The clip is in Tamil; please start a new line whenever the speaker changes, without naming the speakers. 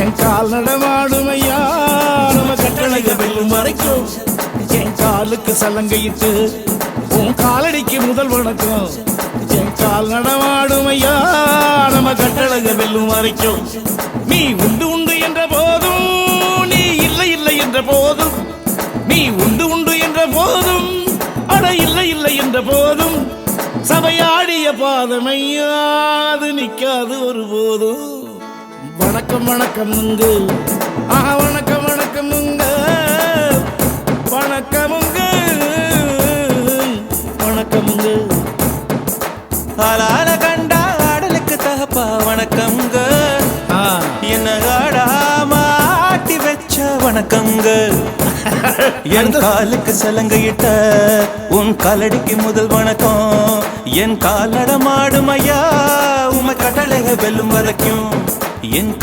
என் கால் நடமாடும் ஐயா நம்ம கட்டளைக வெல்லும் வரைக்கும் என் காலுக்கு சலங்கையிட்டு உன் காலடிக்கு முதல் வணக்கம் என் கால் நடமாடும் ஐயா நம்ம கட்டளைக வெல்லும் வரைக்கும் நீ உண்டு உண்டு என்ற போதும் நீ இல்லை இல்லை என்ற போதும் நீ உண்டு உண்டு என்ற போதும் அட இல்லை இல்லை என்ற போதும் சபையாடிய பாதமையா அது நிக்காது ஒரு போதும் வணக்கம் வணக்கமுங்க வணக்கம் வணக்கமுங்க வணக்கமுங்க வணக்கமுங்க
ஆளால கண்டா ஆடலுக்கு தகப்பா வணக்கம்ங்க என்ன ஆடாம ஆட்டி வச்ச வணக்கம்ங்க என் காலுக்கு சலங்கையிட்ட உன் காலடிக்கு முதல் வணக்கம் என் கால் நடமாடும் ஐயா உமை கட்டளைக வெல்லும் வரைக்கும் என்